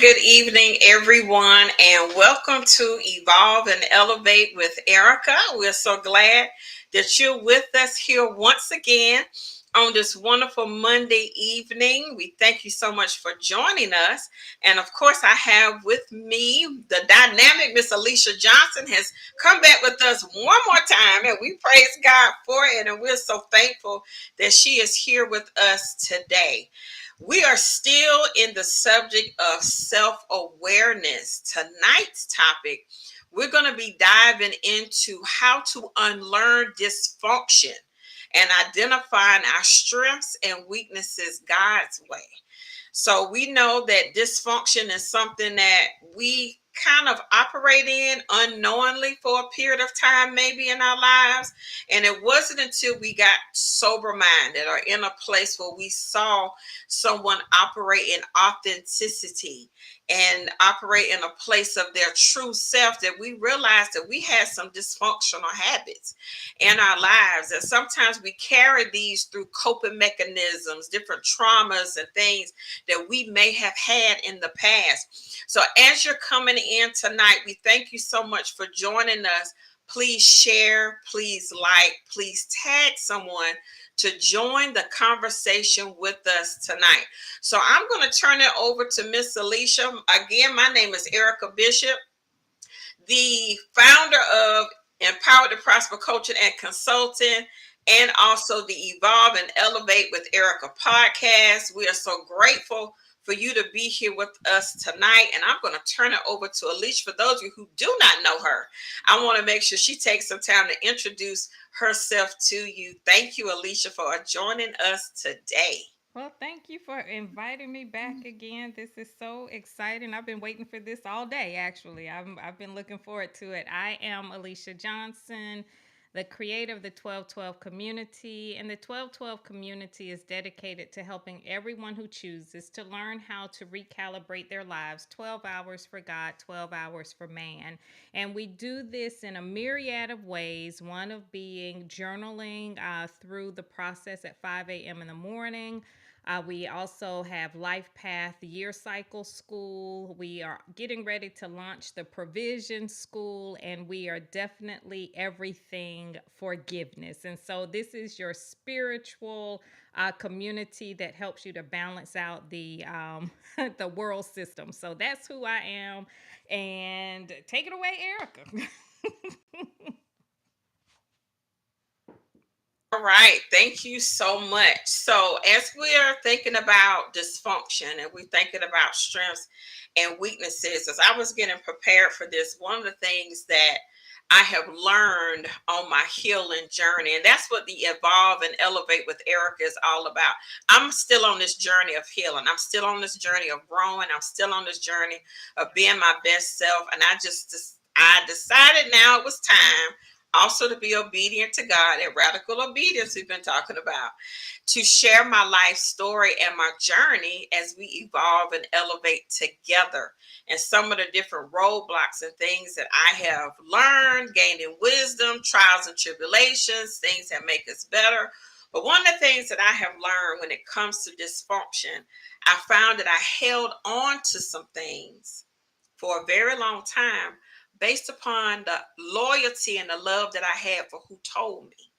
Good evening, everyone, and welcome to Evolve and Elevate with Erica. We're so glad that you're with us here once again on this wonderful Monday evening. We thank you so much for joining us. And of course, I have with me the dynamic Miss Alicia Johnson has come back with us one more time, and we praise God for it. And we're so thankful that she is here with us today. We are still in the subject of self awareness. Tonight's topic, we're going to be diving into how to unlearn dysfunction and identifying our strengths and weaknesses God's way. So we know that dysfunction is something that we kind of operate in unknowingly for a period of time, maybe in our lives. And it wasn't until we got sober minded or in a place where we saw someone operate in authenticity and operate in a place of their true self that we realized that we had some dysfunctional habits in our lives. And sometimes we carry these through coping mechanisms, different traumas and things that we may have had in the past. So as you're coming in tonight, we thank you so much for joining us. Please share, please like, please tag someone to join the conversation with us tonight. So I'm going to turn it over to Miss Alicia. Again, my name is Erica Bishop, the founder of Empowered to Prosper Coaching and Consulting, and also the Evolve and Elevate with Erica podcast. We are so grateful for you to be here with us tonight. And I'm going to turn it over to Alicia. For those of you who do not know her, I want to make sure she takes some time to introduce herself to you. Thank you, Alicia, for joining us today. Well, thank you for inviting me back again. This is so exciting. I've been waiting for this all day, actually. I've been looking forward to it. I am Alicia Johnson, the creator of the 1212 community. And the 1212 community is dedicated to helping everyone who chooses to learn how to recalibrate their lives 12 hours for God, 12 hours for man. And we do this in a myriad of ways, one of being journaling through the process at 5 a.m. in the morning. We also have Life Path Year Cycle School. We are getting ready to launch the Provision School, and we are definitely everything forgiveness. And so, this is your spiritual community that helps you to balance out the the world system. So that's who I am. And take it away, Erica. All right, thank you so much. So, as we are thinking about dysfunction and we're thinking about strengths and weaknesses, as I was getting prepared for this, one of the things that I have learned on my healing journey, and that's what the Evolve and Elevate with Erica is all about. I'm still on this journey of healing. I'm still on this journey of growing. I'm still on this journey of being my best self. And I decided now it was time also to be obedient to God, and radical obedience we've been talking about, to share my life story and my journey as we evolve and elevate together, and some of the different roadblocks and things that I have learned, gaining wisdom, trials and tribulations, things that make us better. But one of the things that I have learned when it comes to dysfunction, I found that I held on to some things for a very long time based upon the loyalty and the love that I had for who told me.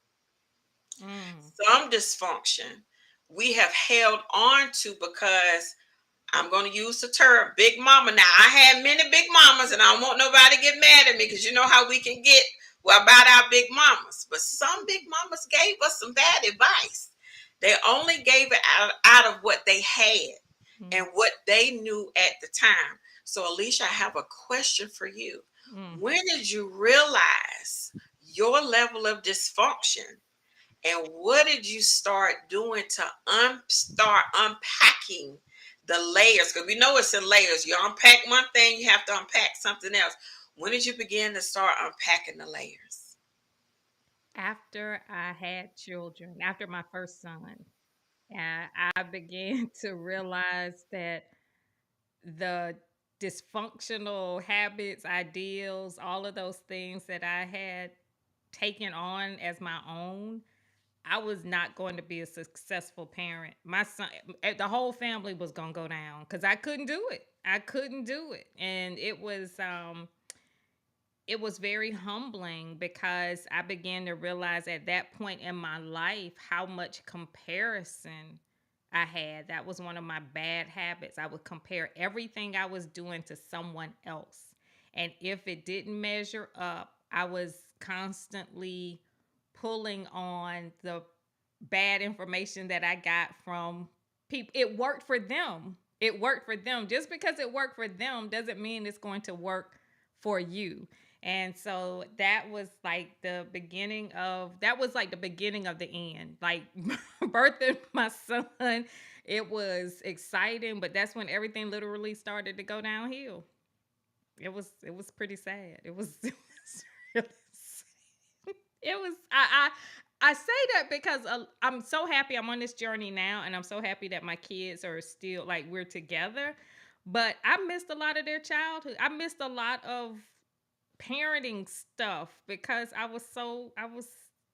Mm. Some dysfunction we have held on to because I'm going to use the term big mama. Now, I had many big mamas, and I don't want nobody to get mad at me because you know how we can get about our big mamas. But some big mamas gave us some bad advice. They only gave it out of what they had Mm. and what they knew at the time. So, Alicia, I have a question for you. Mm. When did you realize your level of dysfunction. And what did you start doing to start unpacking the layers? Because we know it's in layers. You unpack one thing, you have to unpack something else. When did you begin to start unpacking the layers? After I had children, after my first son, I began to realize that the dysfunctional habits, ideals, all of those things that I had taken on as my own, I was not going to be a successful parent. My son, the whole family was going to go down because I couldn't do it. I couldn't do it. And it was very humbling because I began to realize at that point in my life how much comparison I had. That was one of my bad habits. I would compare everything I was doing to someone else. And if it didn't measure up, I was constantly pulling on the bad information that I got from people. It worked for them. It worked for them. Just because it worked for them doesn't mean it's going to work for you. And so that was like the beginning of the end. Like birthing my son, it was exciting, but that's when everything literally started to go downhill. It was pretty sad. It was really sad. It was I say that because I'm so happy I'm on this journey now, and I'm so happy that my kids are still like we're together. But I missed a lot of their childhood. I missed a lot of parenting stuff because I was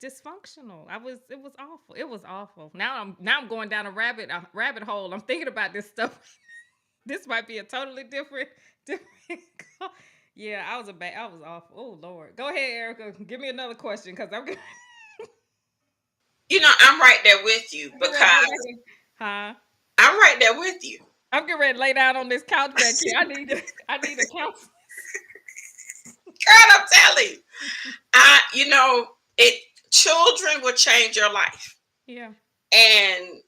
dysfunctional. It was awful. It was awful. Now I'm going down a rabbit hole. I'm thinking about this stuff. This might be a totally different. Yeah, I was awful. Oh Lord, go ahead, Erica. Give me another question because I'm right there with you I'm getting ready to go back because in. Huh? I'm right there with you. I'm getting ready to lay down on this couch back here. I need a counselor. Girl, I'm telling you. It children will change your life. Yeah. And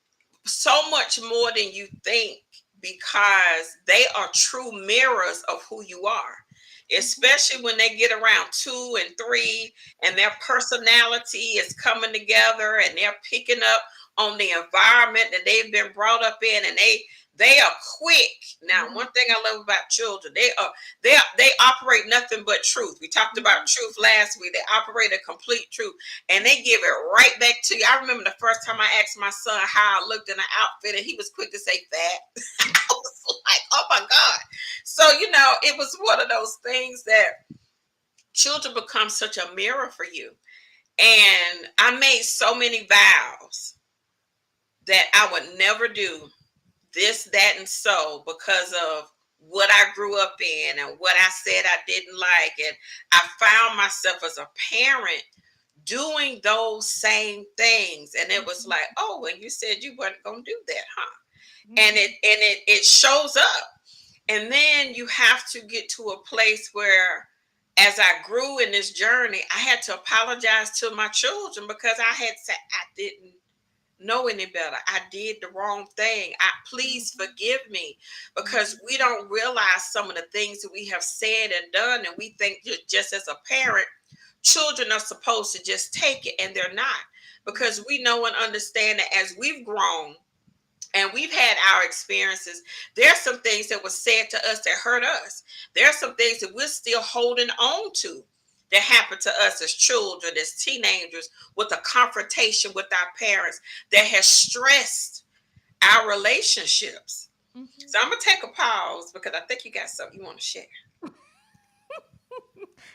so much more than you think, because they are true mirrors of who you are, Mhm. especially when they get around 2 and 3 and their personality is coming together and they're picking up on the environment that they've been brought up in, and they are quick. Now, Mhm. one thing I love about children, they operate nothing but truth. We talked about Mhm. truth last week. They operate a complete truth, and they give it right back to you. I remember the first time I asked my son how I looked in an outfit, and he was quick to say fat. I was like, oh my God. So, it was one of those things that children become such a mirror for you. And I made so many vows that I would never do this, that, and so, because of what I grew up in and what I said I didn't like. And I found myself as a parent doing those same things. And it was Mhm. like, oh, and you said you weren't gonna do that, huh? And it Mhm. and it shows up. And then you have to get to a place where, as I grew in this journey, I had to apologize to my children because I had said I didn't know any better. I did the wrong thing. Please Mhm. forgive me, because Mhm. we don't realize some of the things that we have said and done, and we think just as a parent, children are supposed to just take it, and they're not, because we know and understand that as we've grown and we've had our experiences, there's some things that were said to us that hurt us. There's some things that we're still holding on to that happened to us as children, as teenagers, with a confrontation with our parents that has stressed our relationships. Mhm. So I'm gonna take a pause because I think you got something you want to share.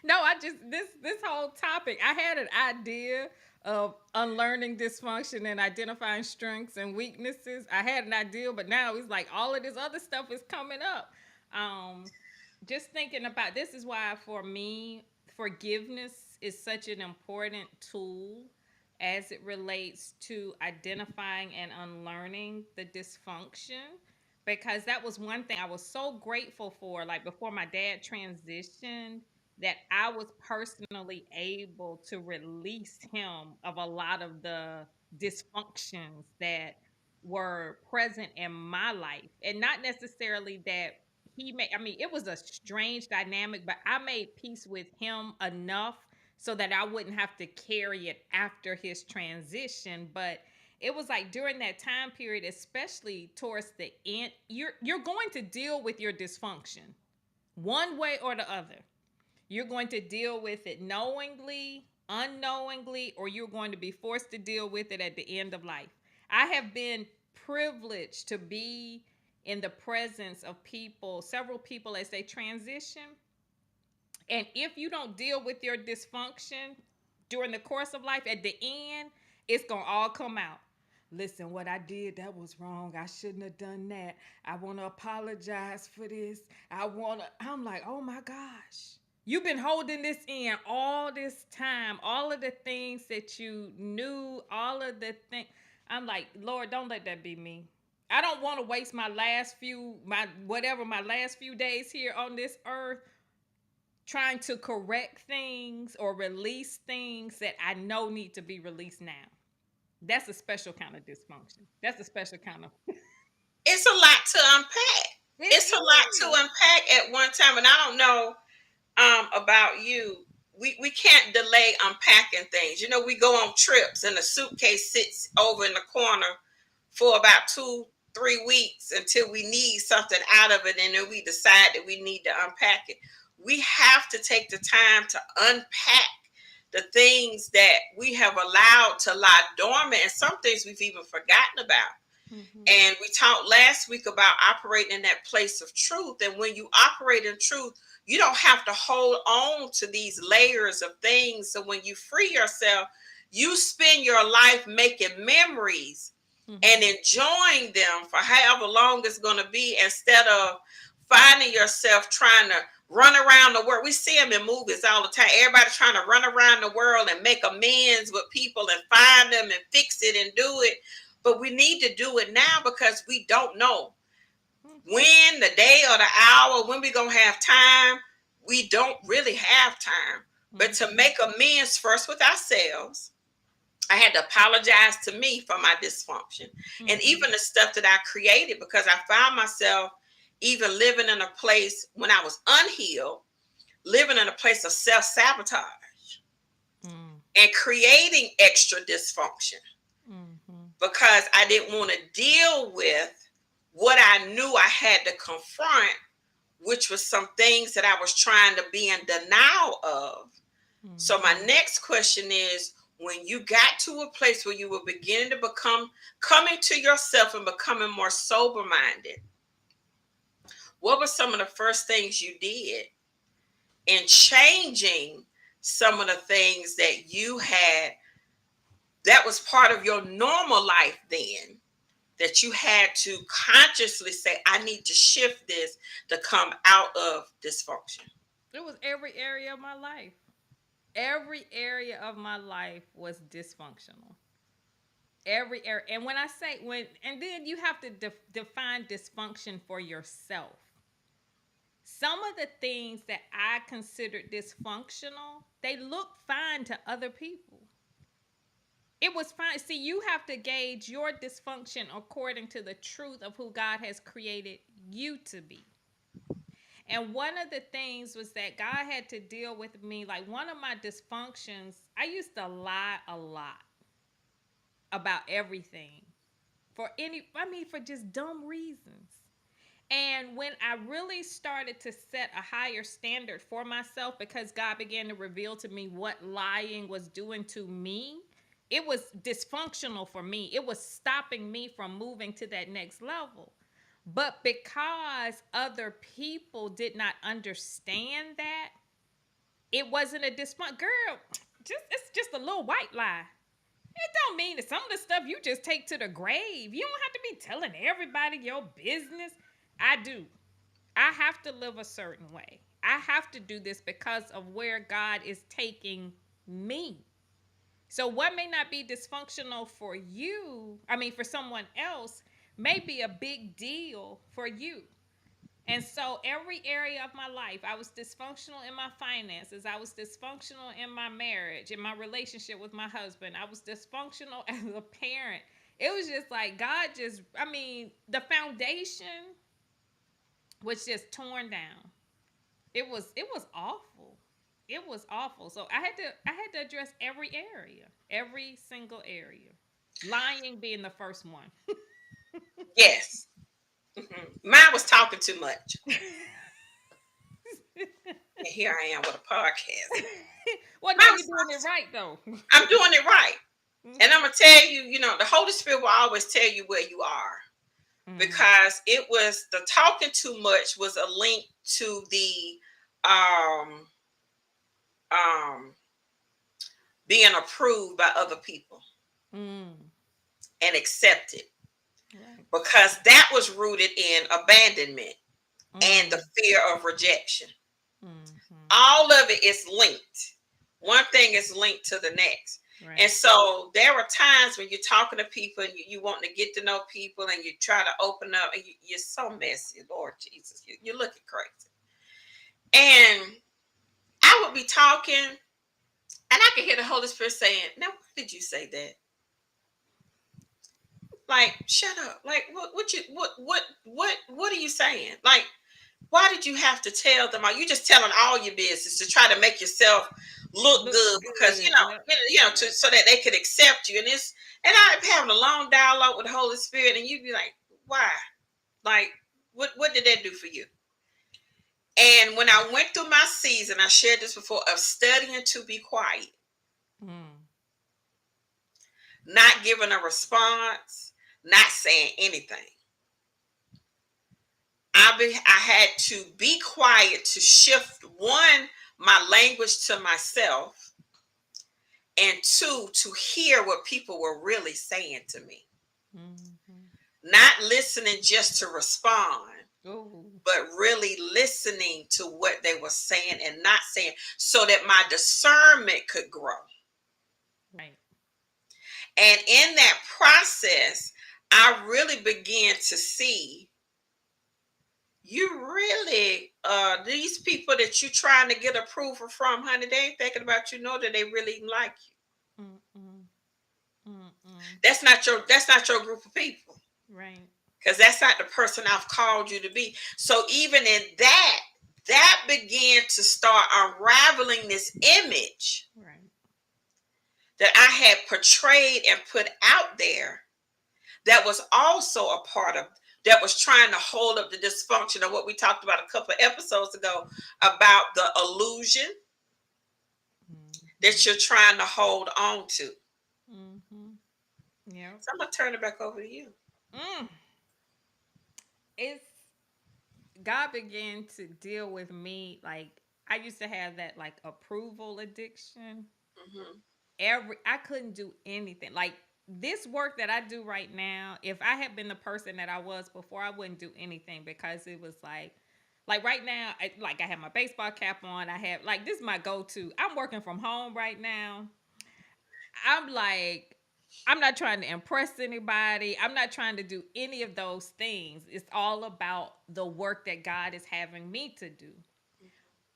No, I just this whole topic. I had an idea of unlearning dysfunction and identifying strengths and weaknesses. I had an idea, but now it's like all of this other stuff is coming up. Um, just thinking about this is why for me forgiveness is such an important tool as it relates to identifying and unlearning the dysfunction, because that was one thing I was so grateful for, like before my dad transitioned, that I was personally able to release him of a lot of the dysfunctions that were present in my life. And not necessarily that he made, I mean, it was a strange dynamic, but I made peace with him enough so that I wouldn't have to carry it after his transition. But it was like during that time period, especially towards the end, you're going to deal with your dysfunction one way or the other. You're going to deal with it knowingly, unknowingly, or you're going to be forced to deal with it at the end of life. I have been privileged to be in the presence of people, several people as they transition. And if you don't deal with your dysfunction during the course of life, at the end, it's going to all come out. Listen, what I did, that was wrong. I shouldn't have done that. I want to apologize for this. I'm like, oh my gosh. You've been holding this in all this time, all of the things that you knew, all of the things. I'm like, Lord, don't let that be me. I don't want to waste my last few days here on this earth trying to correct things or release things that I know need to be released now. That's a special kind of dysfunction. That's a special kind of. It's a lot to unpack. It It's a lot to is. unpack at one time, and I don't know about you. We can't delay unpacking things. You know, we go on trips, and the suitcase sits over in the corner for about 2 3 weeks until we need something out of it, and then we decide that we need to unpack it. We have to take the time to unpack the things that we have allowed to lie dormant, and some things we've even forgotten about. Mm-hmm. And we talked last week about operating in that place of truth. And when you operate in truth, you don't have to hold on to these layers of things. So when you free yourself, you spend your life making memories and Mm-hmm. enjoying them for however long it's going to be, instead of finding yourself trying to run around the world. We see them in movies all the time. Everybody trying to run around the world and make amends with people and find them and fix it and do it. But we need to do it now, because we don't know when, the day or the hour, when we're going to have time. We don't really have time. But to Mm-hmm. make amends first with ourselves, I had to apologize to me for my dysfunction and Mm-hmm. even the stuff that I created, because I found myself even living in a place when I was unhealed, living in a place of self sabotage Mm-hmm. and creating extra dysfunction Mm-hmm. because I didn't want to deal with what I knew I had to confront, which was some things that I was trying to be in denial of. So my Mm-hmm. next question is, when you got to a place where you were beginning to become coming to yourself and becoming more sober minded, what were some of the first things you did in changing some of the things that you had that was part of your normal life then, that you had to consciously say, I need to shift this to come out of dysfunction? It was every area of my life. Every area of my life was dysfunctional. Every area. And when I say when, and then you have to define dysfunction for yourself. Some of the things that I considered dysfunctional, they look fine to other people. It was fine. See, you have to gauge your dysfunction according to the truth of who God has created you to be. And one of the things was that God had to deal with me. Like one of my dysfunctions, I used to lie a lot about everything for just dumb reasons. And when I really started to set a higher standard for myself, because God began to reveal to me what lying was doing to me, it was dysfunctional for me. It was stopping me from moving to that next level. But because other people did not understand that, it wasn't a dysfunction. Girl, it's just a little white lie. It don't mean that some of the stuff you just take to the grave. You don't have to be telling everybody your business. I do. I have to live a certain way. I have to do this because of where God is taking me. So, what may not be dysfunctional for you, for someone else, may be a big deal for you. And so, every area of my life, I was dysfunctional in my finances. I was dysfunctional in my marriage, in my relationship with my husband. I was dysfunctional as a parent. It was just like God the foundation was just torn down. It was awful. it was awful. So I had to address every area, every single area. Lying being the first one. Yes. Mine was talking too much. And here I am with a podcast. Well, no, Mine you're was doing it talking right though. I'm doing it right. And I'm Mhm. gonna tell you, the Holy Spirit will always tell you where you are, Mhm. because it was the talking too much was a link to the um um being approved by other people Mm. and accepted, Right. because that was rooted in abandonment and the Mm. fear of rejection. Mhm. All of it is linked. One thing is linked to the next. And Right. so there are times when you're talking to people and you want to get to know people and you try to open up and you're so messy, Lord Jesus. You're looking crazy. And I would be talking and I could hear the Holy Spirit saying, "Now, why did you say that? Like, shut up. Like, what are you saying? Like, why did you have to tell them? Are you just telling all your business to try to make yourself look Look good? Because good. Yep. to, Yep. so that they could accept you. And I'm having a long dialogue with the Holy Spirit, and you'd be like, why? Like, what did that do for you? And when I went through my season, I shared this before, of studying to be quiet, Mm. not giving a response, not saying anything. I had to be quiet to shift, one, my language to myself, and two, to hear what people were really saying to me. Mhm. Not listening just to respond, Oh. but really listening to what they were saying and not saying, so that my discernment could grow. Right. And in that process, I really began to see, you really, these people that you trying to get approval from, honey, they ain't thinking about you, know that they really like you. Mm-mm. Mm-mm. That's not your group of people, Right. because that's not the person I've called you to be. So even in that began to start unraveling this image Right. that I had portrayed and put out there, that was also a part of, that was trying to hold up the dysfunction of what we talked about a couple of episodes ago, about the illusion that Mhm. you're trying to hold on to. Mhm. Yep. So I'm gonna turn it back over to you. Mm. It's God began to deal with me like I used to have that like approval addiction. Hmm. I couldn't do anything. Like this work that I do right now, if I had been the person that I was before, I wouldn't do anything because it was like right now, like I have my baseball cap on. I have like this is my go-to. I'm working from home right now. I'm like, I'm not trying to impress anybody. I'm not trying to do any of those things. It's all about the work that God is having me to do.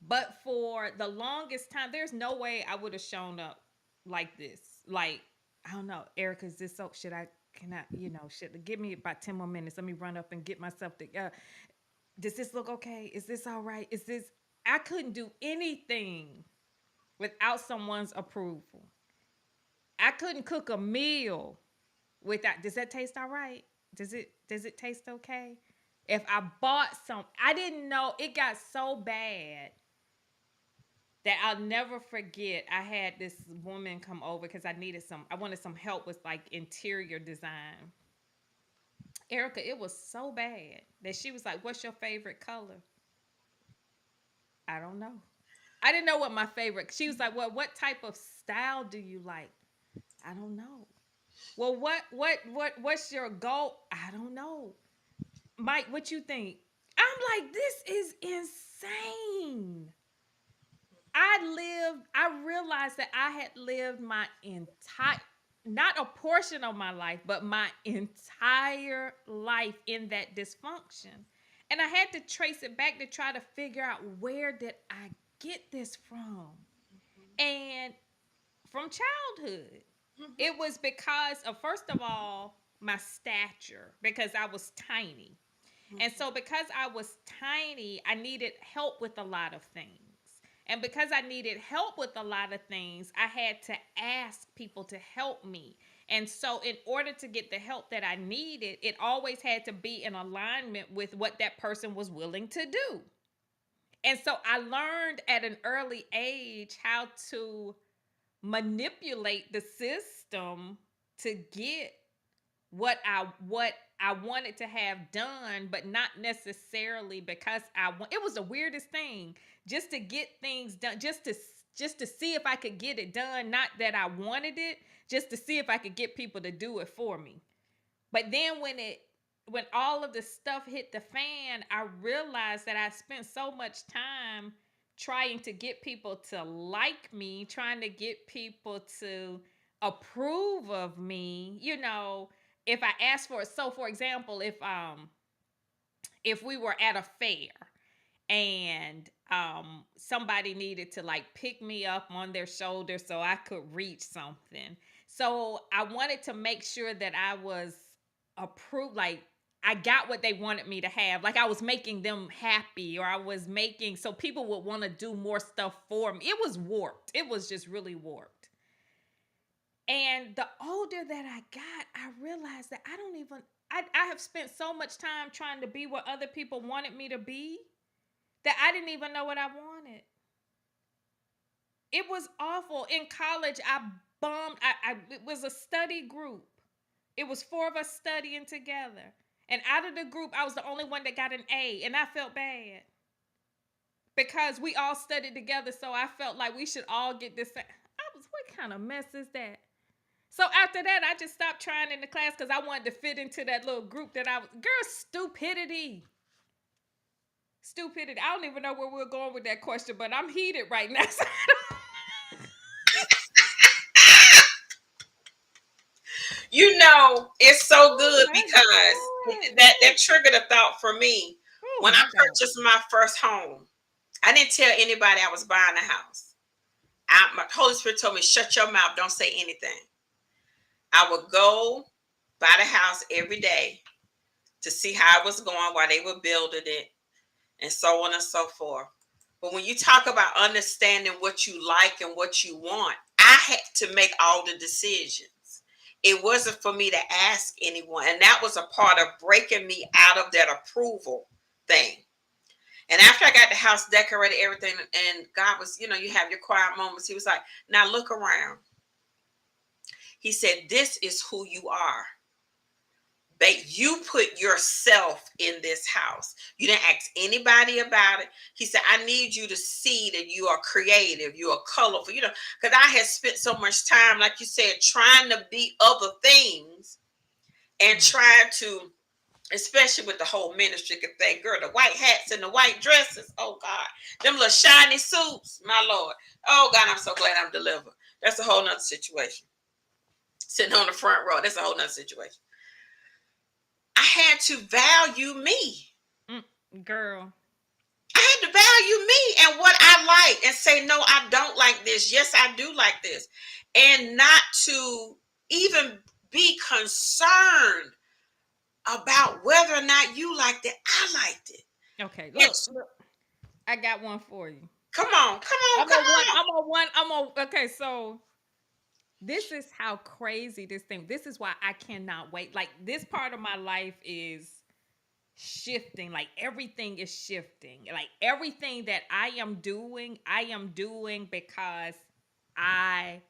But for the longest time, there's no way I would have shown up like this. Like, I don't know, Erica, is this so? Should I? Can I? Should give me about 10 more minutes. Let me run up and get myself together. Does this look okay? Is this all right? Is this? I couldn't do anything without someone's approval. I couldn't cook a meal without. Does that taste all right? Does it taste okay? If I bought some, I didn't know it got so bad that I'll never forget. I had this woman come over because I wanted some help with like interior design. Erica, it was so bad that she was like, "What's your favorite color?" I don't know. I didn't know what my favorite. She was like, "Well, what type of style do you like?" I don't know. Well, what's your goal? I don't know. Mike, what you think? I'm like, this is insane. I realized that I had lived my entire, not a portion of my life, but my entire life in that dysfunction. And I had to trace it back to try to figure out where did I get this from? And from childhood. It was because of, first of all, my stature, because I was tiny. And so, because I was tiny, I needed help with a lot of things. And because I needed help with a lot of things, I had to ask people to help me. And so, in order to get the help that I needed, it always had to be in alignment with what that person was willing to do. And so, I learned at an early age how to manipulate the system to get what I wanted to have done, but not necessarily because I want. It was the weirdest thing, just to get things done, just to see if I could get it done. Not that I wanted it, just to see if I could get people to do it for me. But then when all of the stuff hit the fan, I realized that I spent so much time trying to get people to like me, trying to get people to approve of me, if I asked for it. So for example, if we were at a fair and somebody needed to like pick me up on their shoulder so I could reach something. So I wanted to make sure that I was approved, like I got what they wanted me to have. Like I was making them happy, or I was making so people would want to do more stuff for me. It was warped. It was just really warped. And the older that I got, I realized that I have spent so much time trying to be what other people wanted me to be that I didn't even know what I wanted. It was awful. In college, I bombed. It was a study group. It was four of us studying together. And out of the group, I was the only one that got an A. And I felt bad because we all studied together. So I felt like we should all get this. What kind of mess is that? So after that, I just stopped trying in the class because I wanted to fit into that little group that I was. Girl, stupidity. Stupidity. I don't even know where we're going with that question, but I'm heated right now. It's so Oh good my because God. that triggered a thought for me. Oh When I my God. purchased my first home, I didn't tell anybody I was buying a house. My Holy Spirit told me, shut your mouth, don't say anything. I would go by the house every day to see how it was going while they were building it, and so on and so forth. But when you talk about understanding what you like and what you want, I had to make all the decisions. It wasn't for me to ask anyone. And that was a part of breaking me out of that approval thing. And after I got the house decorated, everything, and God was, you have your quiet moments. He was like, now look around. He said, this is who you are. That you put yourself in this house. You didn't ask anybody about it. He said, I need you to see that you are creative, you are colorful, because I had spent so much time, like you said, trying to be other things and Right. trying to, especially with the whole ministry thing, girl, the white hats and the white dresses. Oh God, them little shiny suits, my Lord. Oh God, I'm so glad I'm delivered. That's a whole nother situation. Sitting on the front row, that's a whole nother situation. I had to value me. Girl. I had to value me and what I like and say, no, I don't like this. Yes, I do like this. And not to even be concerned about whether or not you liked it. I liked it. Okay, And look. I got one for you. come on, come on, I'm come on one. on. I'm on one. I'm on. Okay, so this is how crazy this thing. This is why I cannot wait. Like this part of my life is shifting. Like everything is shifting. Like everything that I am doing because I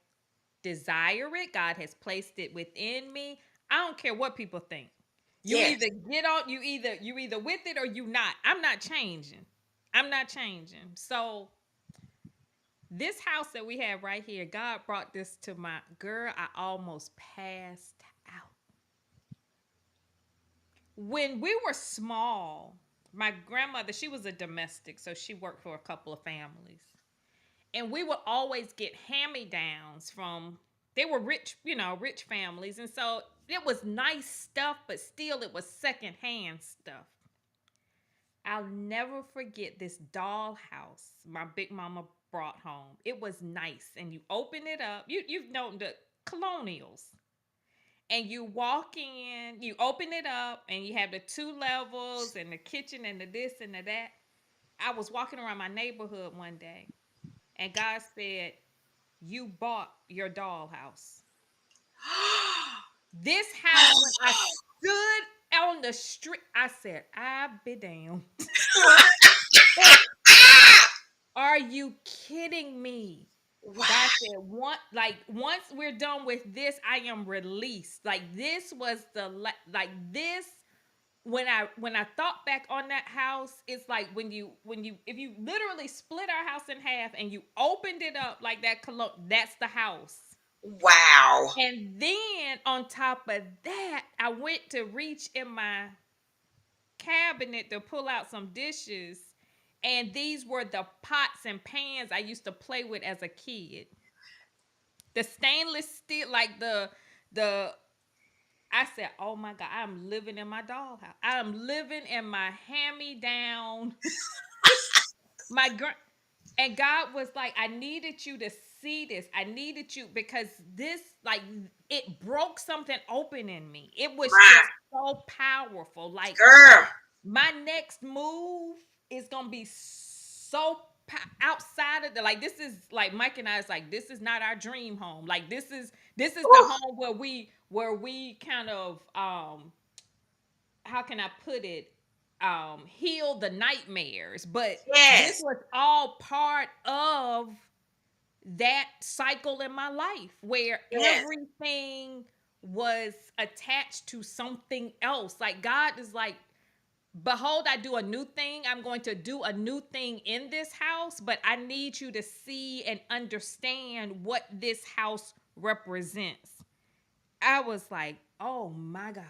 desire it. God has placed it within me. I don't care what people think. You Yes, either get on, you either with it or you not. I'm not changing. I'm not changing. So this house that we have right here, God brought this to my girl. I almost passed out. When we were small, my grandmother, she was a domestic, so she worked for a couple of families. And we would always get hand-me-downs from they were rich, rich families. And so it was nice stuff, but still it was secondhand stuff. I'll never forget this dollhouse my big mama brought home. It was nice. And you open it up. You've known the colonials. And you walk in, you open it up, and you have the two levels and the kitchen and the this and the that. I was walking around my neighborhood one day, And God said, "You bought your dollhouse." This house, when I stood on the street, I said, "I be damned." Are you kidding me? Wow. God said, once we're done with this, I am released. Like this was like this when I thought back on that house, it's like when you if you literally split our house in half and you opened it up like that cologne, that's the house. Wow. And then on top of that, I went to reach in my cabinet to pull out some dishes, and these were the pots and pans I used to play with as a kid. The stainless steel, like the I said, "Oh my God, I'm living in my dollhouse. I'm living in my hand-me-down." My grand and God was like, "I needed you to see this. I needed you because this, like, it broke something open in me. It was My just so powerful. Like, girl. my next move is gonna be so outside of the, like, this is like Mike and I is like, this is not our dream home. Like, this is the Ooh, home where we kind of how can I put it, heal the nightmares. But this yes. was all part of that cycle in my life where Yes. everything was attached to something else. Like, God is like, "Behold, I do a new thing. I'm going to do a new thing in this house, but I need you to see and understand what this house represents." I was like, "Oh my God."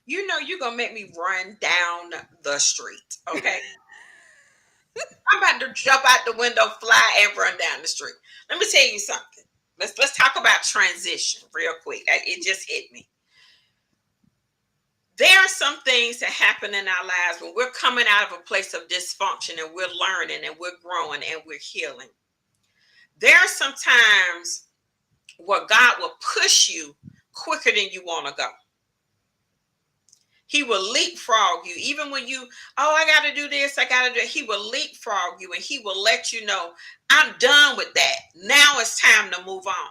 You know you're gonna make me run down the street. Okay. I'm about to jump out the window, fly, and run down the street. Let me tell you something. Let's talk about transition real quick. It just hit me. There are some things that happen in our lives when we're coming out of a place of dysfunction and we're learning and we're growing and we're healing. There are some times where God will push you quicker than you want to go. He will leapfrog you. Even when you, oh, I got to do this, I got to do it. He will leapfrog you and he will let you know, I'm done with that. Now it's time to move on.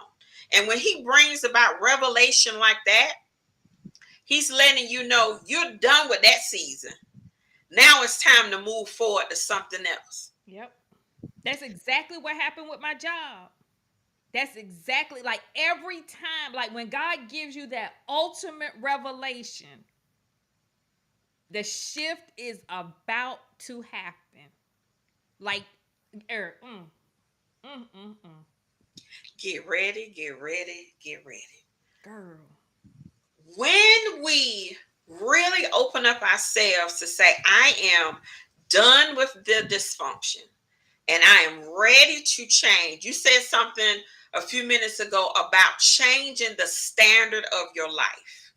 And when he brings about revelation like that, he's letting you know you're done with that season. Now it's time to move forward to something else. Yep. That's exactly what happened with my job. That's exactly, like, every time, like, when God gives you that ultimate revelation, the shift is about to happen. Like, er, mm, mm, mm. Get ready, get ready, get ready. Girl. When we really open up ourselves to say, I am done with the dysfunction and I am ready to change. You said something a few minutes ago about changing the standard of your life.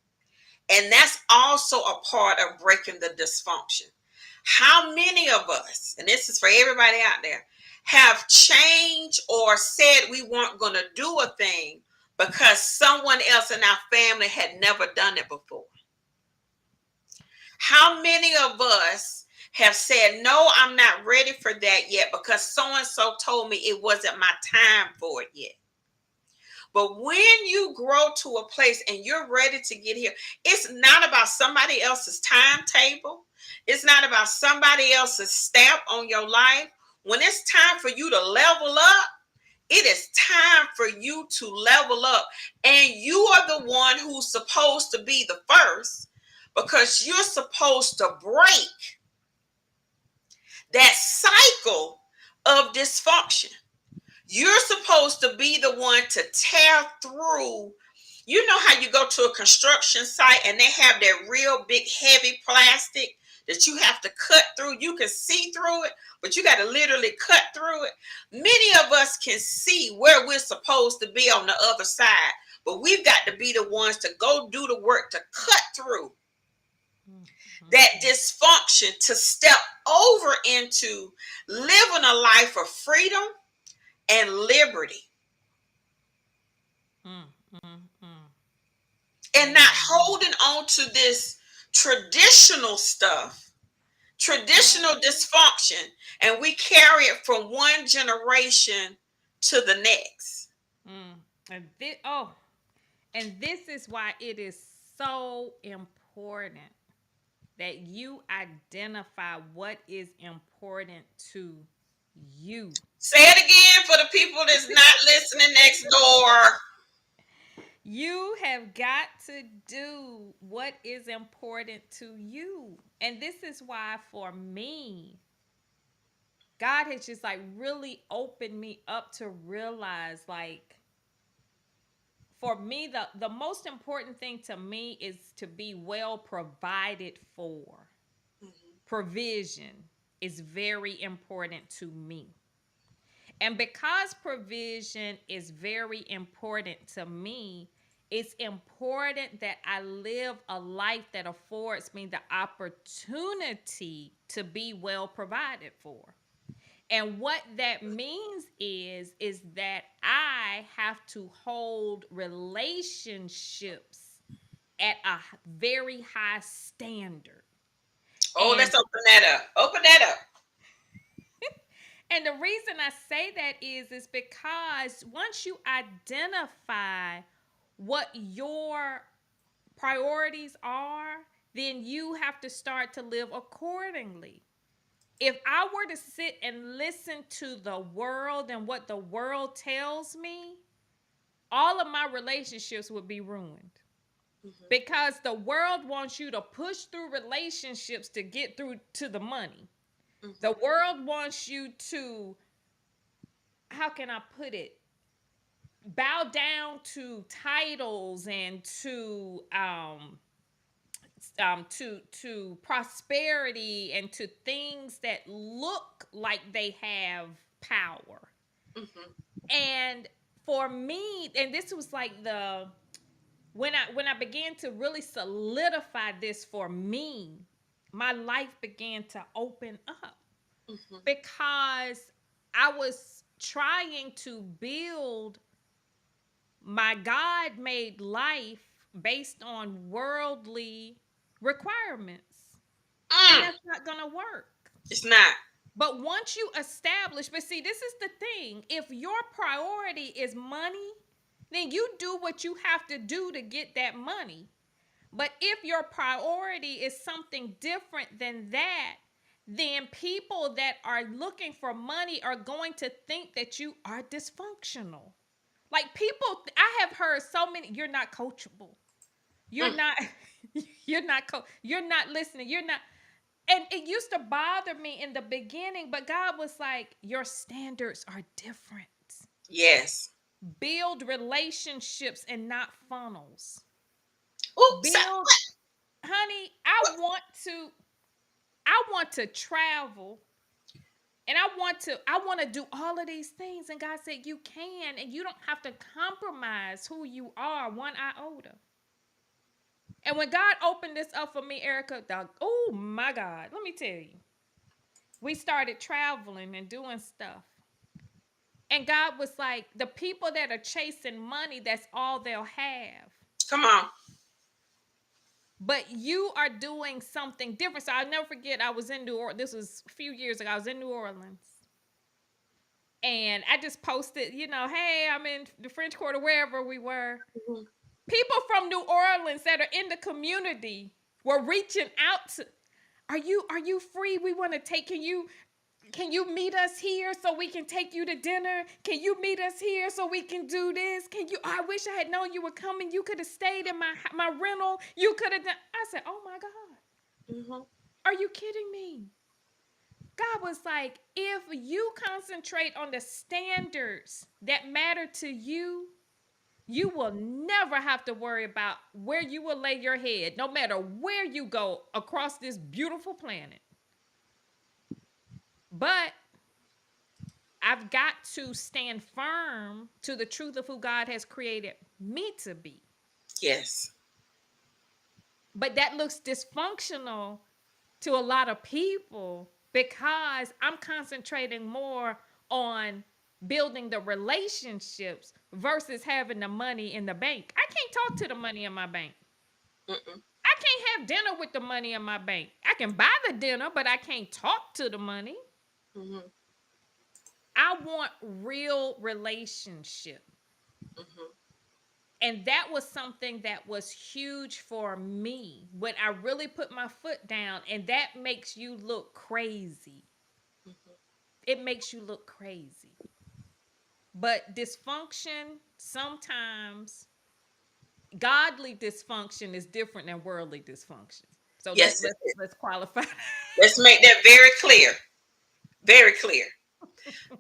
And that's also a part of breaking the dysfunction. How many of us, and this is for everybody out there, have changed or said we weren't going to do a thing because someone else in our family had never done it before? How many of us have said, no, I'm not ready for that yet because so and so told me it wasn't my time for it yet? But when you grow to a place and you're ready to get here, it's not about somebody else's timetable. It's not about somebody else's stamp on your life. When it's time for you to level up, it is time for you to level up. And you are the one who's supposed to be the first because you're supposed to break that cycle of dysfunction. You're supposed to be the one to tear through. You know how you go to a construction site and they have that real big heavy plastic that you have to cut through. You can see through it, but you got to literally cut through it. Many of us can see where we're supposed to be on the other side, but we've got to be the ones to go do the work to cut through Mm, that mm, dysfunction, to step over into living a life of freedom and liberty, mm, mm, mm. and not Amen. holding on to this traditional stuff, traditional Right. dysfunction, and we carry it from one generation to the next. Mm. And this is why it is so important that you identify what is important to you. Say it again for the people that's not listening next door. You have got to do what is important to you. And this is why, for me, God has just like really opened me up to realize, like, for me, the most important thing to me is to be well provided for. Mhm. Provision is very important to me. And because provision is very important to me, it's important that I live a life that affords me the opportunity to be well provided for. And what that means is that I have to hold relationships at a very high standard. Oh, And let's open that up. Open that up. and the reason I say that is because once you identify what your priorities are, then you have to start to live accordingly. If I were to sit and listen to the world and what the world tells me, all of my relationships would be ruined. Mhm. Because the world wants you to push through relationships to get through to the money. The Mhm. world wants you to, how can I put it, bow down to titles and to prosperity and to things that look like they have power. Mhm. And for me, and this was like the when I began to really solidify this for me, my life began to open up Mhm. because I was trying to build my God made life based on worldly requirements. And Mm. that's not going to work. It's not. But once you establish, but see, this is the thing. If your priority is money, then you do what you have to do to get that money. But if your priority is something different than that, then people that are looking for money are going to think that you are dysfunctional. Like people, I have heard so many, you're not coachable. You're Mm. not, you're not listening. You're not. And it used to bother me in the beginning, but God was like, your standards are different. Yes. Build relationships and not funnels. Oops. Build, honey, I want to travel and I want to do all of these things. And God said, you can, and you don't have to compromise who you are one iota. And when God opened this up for me, Erica, oh my God, let me tell you, we started traveling and doing stuff. And God was like, the people that are chasing money, that's all they'll have. Come on. But you are doing something different. So I'll never forget, I was in New Orleans. This was a few years ago. I was in New Orleans. And I just posted, hey, I'm in the French Quarter, wherever we were. Mhm. People from New Orleans that are in the community were reaching out to, are you free? We want to take, can you meet us here so we can take you to dinner? Can you meet us here so we can do this? I wish I had known you were coming. You could have stayed in my rental. You could have done. I said, oh my God, Mhm. are you kidding me? God was like, if you concentrate on the standards that matter to you, you will never have to worry about where you will lay your head, no matter where you go across this beautiful planet. But I've got to stand firm to the truth of who God has created me to be. Yes. But that looks dysfunctional to a lot of people because I'm concentrating more on building the relationships versus having the money in the bank. I can't talk to the money in my bank. Mm-mm. I can't have dinner with the money in my bank. I can buy the dinner, but I can't talk to the money. Mhm. I want real relationship. Mhm. And that was something that was huge for me when I really put my foot down. And that makes you look crazy. Mhm. It makes you look crazy. But dysfunction, sometimes godly dysfunction is different than worldly dysfunction. So Yes, let's qualify. let's make that very clear. Very clear.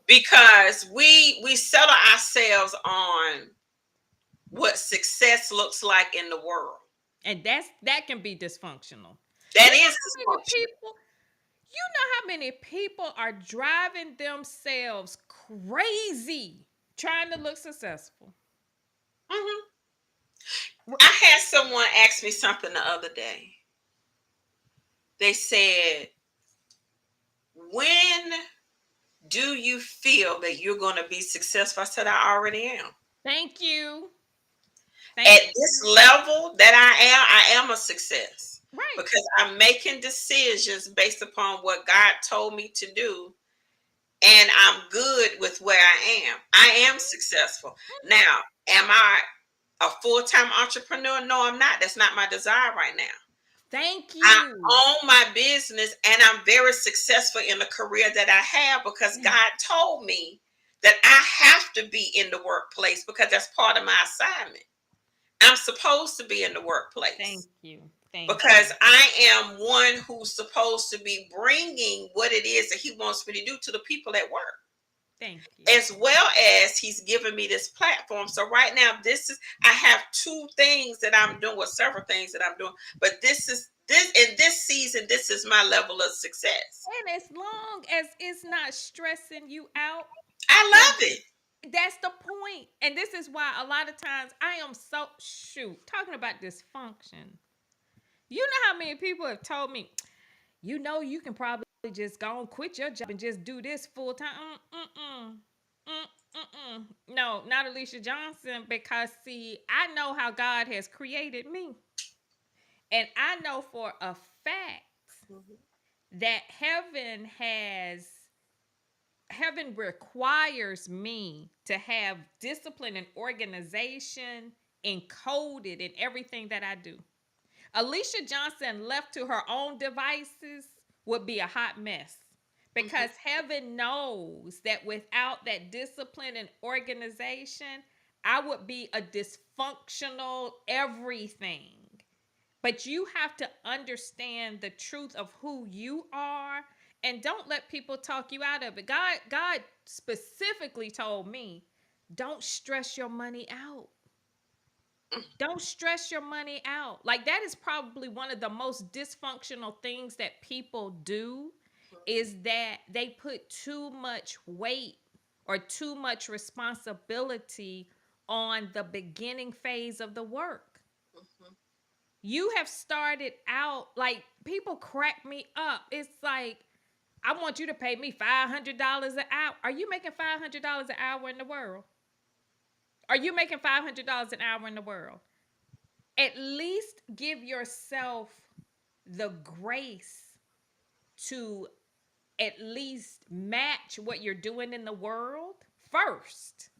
Because we settle ourselves on what success looks like in the world. And that can be dysfunctional. That You know is how many dysfunctional. people you know how many people are driving themselves crazy trying to look successful. Mhm. I had someone ask me something the other day. They said, "When do you feel that you're going to be successful?" I said, "I already am. Thank you. At Thank this you. level that I am a success Right. because I'm making decisions based upon what God told me to do, and I'm good with where I am. I am successful. Now, am I a full-time entrepreneur? No, I'm not. That's not my desire right now. Thank I you. own my business and I'm very successful in the career that I have because Yeah. God told me that I have to be in the workplace because that's part of my assignment. I'm supposed to be in the Thank workplace you. Thank because you. I am one who's supposed to be bringing what it is that He wants me to do to the people at work, Thank you. as well as He's given me this platform. So right now, I have two things that I'm doing, well, several things that I'm doing, but this in this season, this is my level of success. And as long as it's not stressing you out, I like love it. that's the point. And this is why a lot of times I am so shoot talking about dysfunction. You know how many people have told me, you can probably just go and quit your job and just do this full time. No, not Alicia Johnson, because see, I know how God has created me. And I know for a fact Mhm. that heaven requires me to have discipline and organization encoded in everything that I do. Alicia Johnson, left to her own devices, would be a hot mess Mhm. because heaven knows that without that discipline and organization, I would be a dysfunctional everything. But you have to understand the truth of who you are and don't let people talk you out of it. God specifically told me, don't stress your money out. Don't stress your money out. Like that is probably one of the most dysfunctional things that people do is that they put too much weight or too much responsibility on the beginning phase of the work. Mhm. You have started out like people crack me up. It's like I want you to pay me $500 an hour. Are you making $500 an hour in the world? Are you making $500 an hour in the world? At least give yourself the grace to at least match what you're doing in the world first.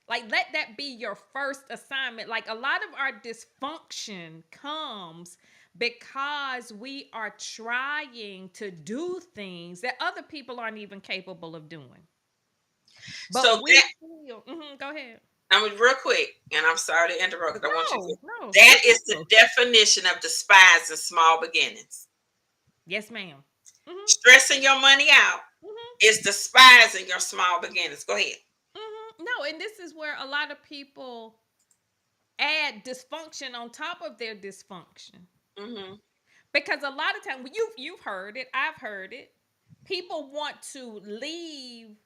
Like, let that be your first assignment. Like, a lot of our dysfunction comes because we are trying to do things that other people aren't even capable of doing. So But we that feel, go ahead. I mean, real quick, and I'm sorry to interrupt because I want you to. No, no, That let's is the go. definition of despising small beginnings. Yes, ma'am. Hmm. Stressing your money out Hmm. is despising your small beginnings. Go ahead. No, and this is where a lot of people add dysfunction on top of their dysfunction. Hmm. Because a lot of times you've heard it, I've heard it. People want to leave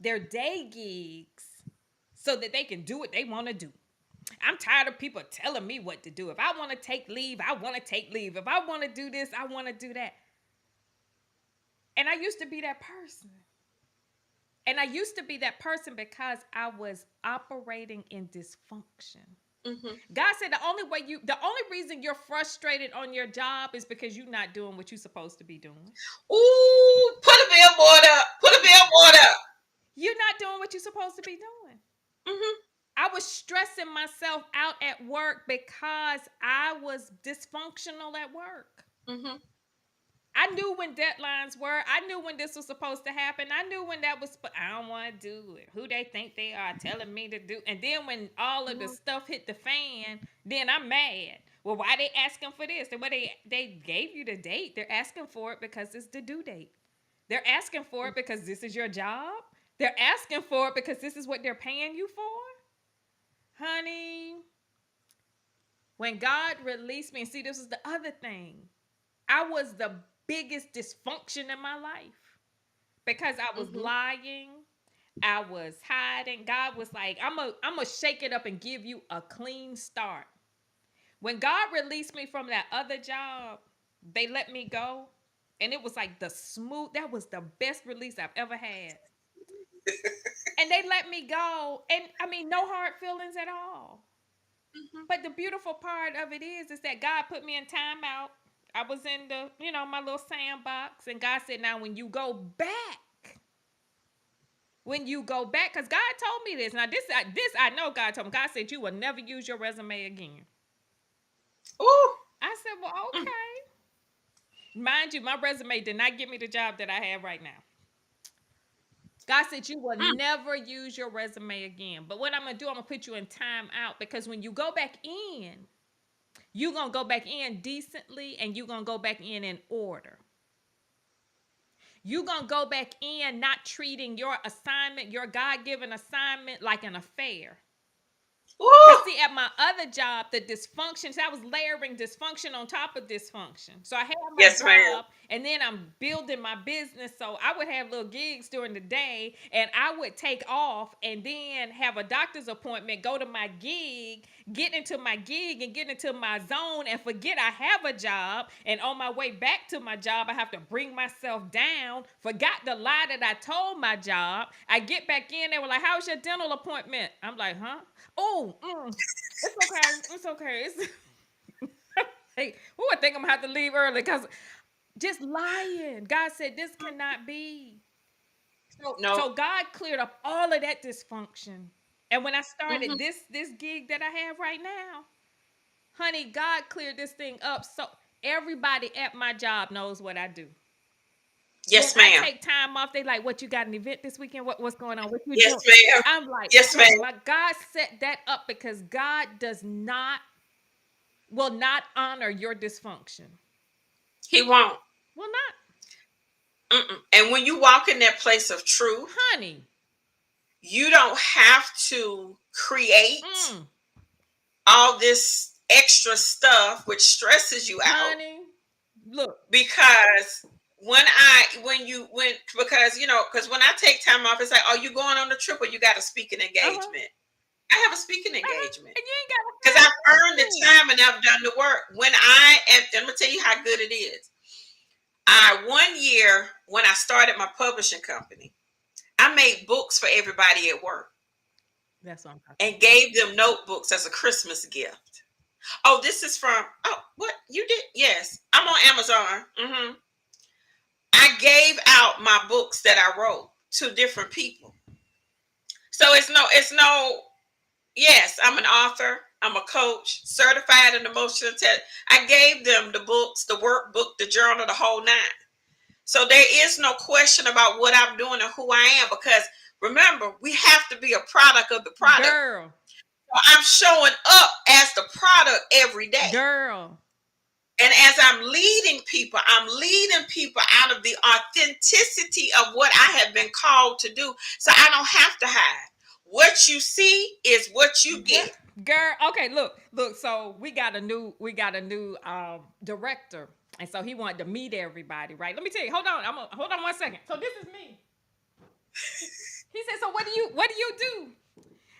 their day gigs so that they can do what they want to do. I'm tired of people telling me what to do. If I want to take leave, I want to take leave. If I want to do this, I want to do that. And I used to be that person. And I used to be that person because I was operating in dysfunction. Hmm. God said the only reason you're frustrated on your job is because you're not doing what you're supposed to be doing. Ooh, put a billboard up. Put a billboard up. You're not doing what you're supposed to be doing. Mhm. I was stressing myself out at work because I was dysfunctional at work. Mhm. I knew when deadlines were. I knew when this was supposed to happen. I knew when that was. I don't want to do it. Who they think they are telling me to do. And then when all of the Mhm. stuff hit the fan, then I'm mad. Well, why they asking for this? And what they gave you the date. They're asking for it because it's the due date. They're asking for it because this is your job. They're asking for it because this is what they're paying you for. Honey, when God released me, and see, this is the other thing. I was the biggest dysfunction in my life because I was Mhm. lying. I was hiding. God was like, I'm gonna shake it up and give you a clean start. When God released me from that other job, they let me go. And it was like that was the best release I've ever had. And they let me go. And I mean, no hard feelings at all. Mhm. But the beautiful part of it is that God put me in timeout. I was in my little sandbox, and God said, "Now, when you go back, because God told me this. Now, this I know God told me. God said you will never use your resume again." Ooh. I said, "Well, Mm. okay." Mind you, my resume did not get me the job that I have right now. God said you will Mm. never use your resume again. But what I'm gonna do, I'm gonna put you in timeout because when you go back in, you're going to go back in decently and you're going to go back in order. You're going to go back in not treating your assignment, your God given assignment, like an affair. Ooh. Because see, at my other job, the dysfunctions, I was layering dysfunction on top of dysfunction. So I had my Yes, ma'am. job and then I'm building my business. So I would have little gigs during the day and I would take off and then have a doctor's appointment, go to my gig, get into my gig and get into my zone and forget I have a job. And on my way back to my job, I have to bring myself down, forgot the lie that I told my job. I get back in, they were like, "How's your dental appointment?" I'm like, "Huh? Oh, it's okay. It's okay. It's hey, who I think I'm gonna have to leave early because just lying." God said this cannot be. No. So God cleared up all of that dysfunction. And when I started Mhm. this gig that I have right now, honey, God cleared this thing up. So everybody at my job knows what I do. When Yes, I ma'am. take time off, they like, "What, you got an event this weekend? What's going on? What you Yes, doing?" ma'am. I'm like, Yes, "Oh ma'am. my God, set that up because God does not will not honor your dysfunction. He won't. Will not, Mm-mm. And when you walk in that place of truth, honey. you don't have to create Mm, all this extra stuff which stresses you out, honey, look, because when because because when I take time off, it's like, "Oh, you going on the trip or you got a speaking uh-huh, engagement?" I have a speaking uh-huh, engagement and you ain't got because I've earned the to. time and I've done the work. When I and I'm gonna tell you how good it is. I one year when I started my publishing company, I made books for everybody at work That's what I'm talking and gave them notebooks as a Christmas gift. Oh, this is from, oh, what you did? Yes, I'm on Amazon. I gave out my books that I wrote to different people. So it's no. Yes, I'm an author. I'm a coach, certified in emotional intelligence. I gave them the books, the workbook, the journal, the whole nine. So there is no question about what I'm doing and who I am, because remember, we have to be a product of the about. product. Girl, So I'm showing up as the product every day. girl, And as I'm leading people out of the authenticity of what I have been called to do. So I don't have to hide. What you see is what you girl, get. girl. Okay, look. So we got a new director, and so he wanted to meet everybody, right? Let me tell you. Hold on 1 second. So this is me. He said, "So what do you do?"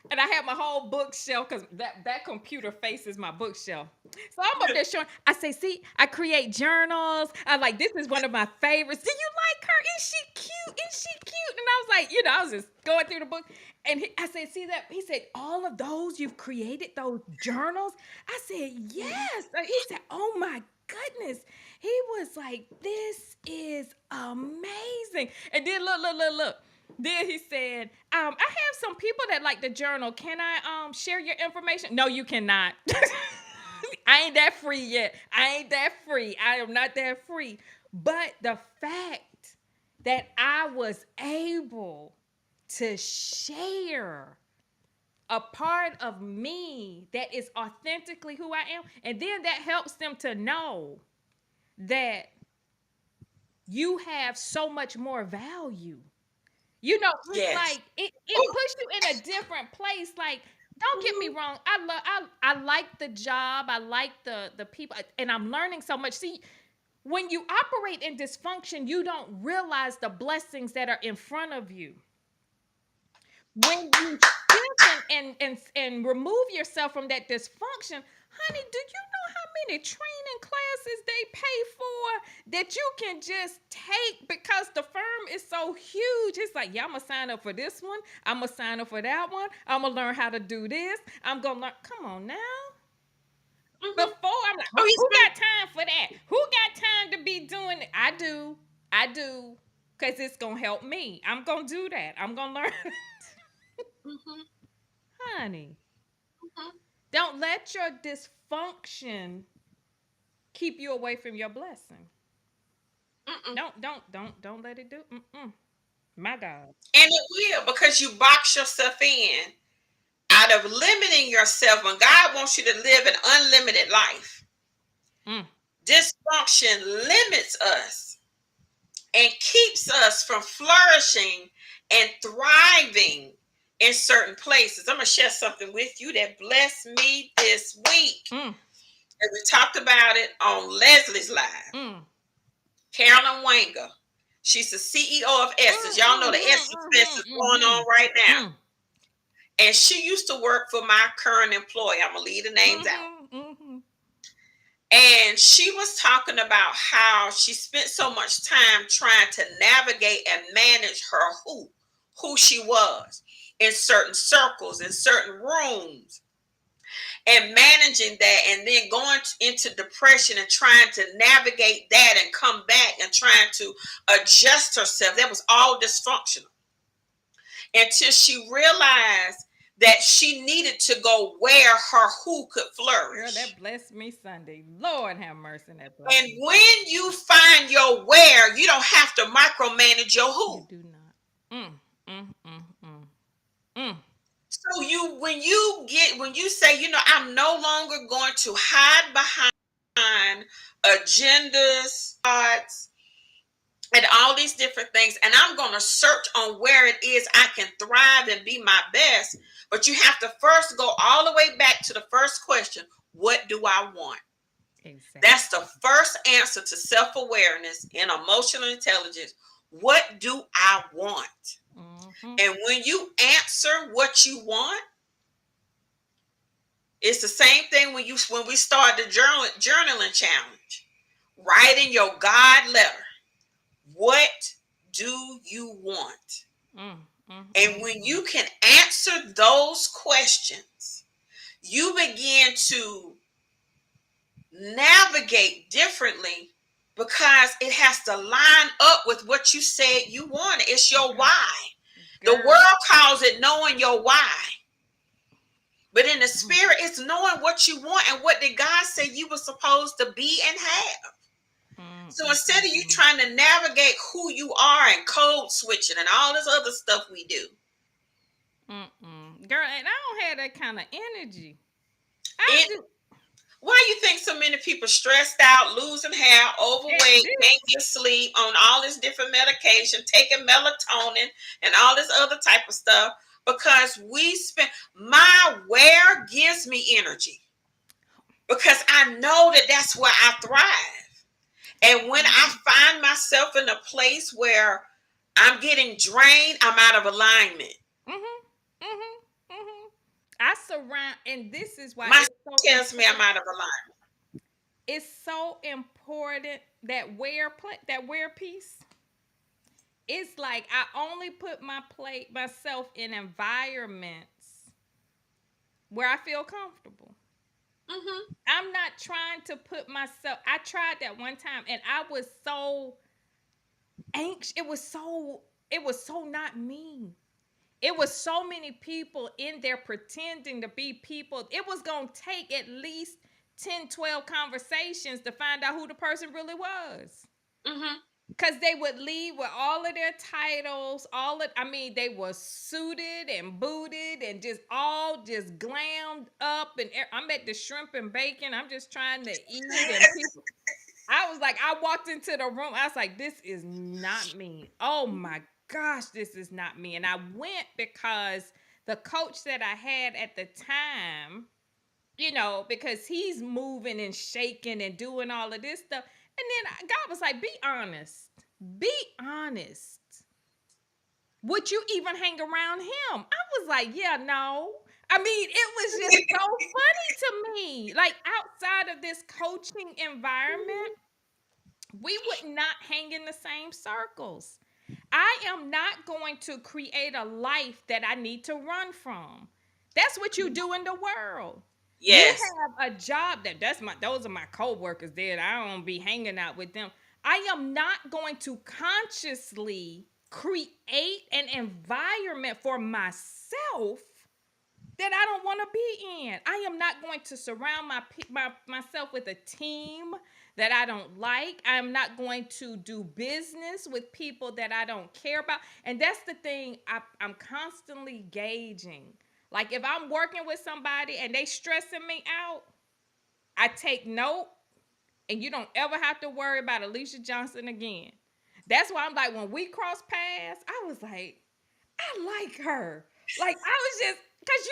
And I have my whole bookshelf because that computer faces my bookshelf. So I'm up there showing. I say, "See, I create journals. I like this is one of my favorites. Do you like her? Is she cute? Is she cute?" And I was like, I was just going through the book. And I said, "See that?" He said, "All of those you've created, those journals?" I said, "Yes." And he said, "Oh my goodness." He was like, "This is amazing." And then look. Then he said, I have some people that like the journal. Can I share your information? No, you cannot. I ain't that free yet. I ain't that free. I am not that free. But the fact that I was able to share a part of me that is authentically who I am, and then that helps them to know that you have so much more value. It's Yes. like it Oh, puts you in a different place. Like, don't get me mhm, wrong, I like the job, I like the people, and I'm learning so much. See, when you operate in dysfunction, you don't realize the blessings that are in front of you. When you shift and remove yourself from that dysfunction, honey, do you know how many training classes they pay for that you can just take because the firm is so huge? It's like, yeah, I'm gonna sign up for this one, I'm gonna sign up for that one, I'm gonna learn how to do this, I'm gonna learn. Come on now. mhm. Before I'm like, Oh, who he's been. got time for that? Who got time to be doing it? I do, because it's gonna help me. I'm gonna do that. I'm gonna learn. Mhm, Honey, mhm, don't let your dysfunction keep you away from your blessing. mm-mm. Don't let it do. Mm-mm. My God. And it will, because you box yourself in out of limiting yourself when God wants you to live an unlimited life. Mm. Dysfunction limits us and keeps us from flourishing and thriving in certain places. I'm going to share something with you that blessed me this week. Mm. And we talked about it on Leslie's Live. Mm. Carolyn Wanger. She's the CEO of Essence. Y'all know the Essence Fest is going on right now. Mm. And she used to work for my current employer. I'm going to leave the names out. Mm. And she was talking about how she spent so much time trying to navigate and manage her who she was in certain circles, in certain rooms, and managing that, and then going into depression and trying to navigate that and come back and trying to adjust herself. That was all dysfunctional until she realized that she needed to go where her who could Girl, flourish. that blessed me Sunday. Lord have mercy, that blessed And me. when you find your where, you don't have to micromanage your You who. do not. Mm. Mm. Mm. Mm. Mm. So when you say, I'm no longer going to hide behind agendas, thoughts, and all these different things, and I'm going to search on where it is I can thrive and be my best. But you have to first go all the way back to the first question: what do I want? That's the Exactly. first answer to self-awareness and emotional intelligence. What do I want? Mm-hmm. And when you answer what you want, it's the same thing when we start the journaling challenge. Write in your God letter. What do you want? Mm. Mm. And Mm. when Mm. you can answer those questions, you begin to navigate differently because it has to line up with what you said you wanted. It's your Girl. why. The Girl. world calls it knowing your why. But in the Mm. spirit, it's knowing what you want and what did God say you were supposed to be and have. Mm. So Mm. instead of you Mm. trying to navigate who you are and code switching and all this other stuff we do, Mm. Girl, and I don't have that kind of energy. I it do. why you think so many people stressed out, losing hair, At overweight, this. can't get sleep, on all this different medication, taking melatonin and all this other type of stuff? Because we spend my where gives me energy because I know that that's where I thrive. And when I Mm-hmm. find myself in a place where I'm getting drained, I'm out of alignment. Mm-hmm. Mm-hmm. Mm-hmm. I surround, and this is why My it's so tells me I'm important. out of alignment. It's so important that that wear piece. It's like I only put myself in environments where I feel comfortable. Mm-hmm. I'm not trying to put myself. I tried that one time, and I was so anxious. It was so. it was so not me. It was so many people in there pretending to be people. It was going to take at least 10, 12 conversations to find out who the person really was. Mm-hmm. Because they would leave with all of their titles, they were suited and booted and just all just glammed up. And I'm at the shrimp and bacon. I'm just trying to eat. And people, I was like, I walked into the room. I was like, this is not me. Oh my gosh, this is not me. And I went because the coach that I had at the time, because he's moving and shaking and doing all of this stuff. And then God was like, be honest. Be honest. Would you even hang around him? I was like, yeah, no. I mean, it was just so funny to me. Like outside of this coaching environment, we would not hang in the same circles. I am not going to create a life that I need to run from. That's what you do in the world. You Yes. have a job those are my coworkers there. I don't be hanging out with them. I am not going to consciously create an environment for myself that I don't want to be in. I am not going to surround myself with a team that I don't like. I'm not going to do business with people that I don't care about. And that's the thing I'm constantly gauging. Like if I'm working with somebody and they stressing me out, I take note, and you don't ever have to worry about Alicia Johnson again. That's why I'm like, when we cross paths, I was like, I like her. Like I was just because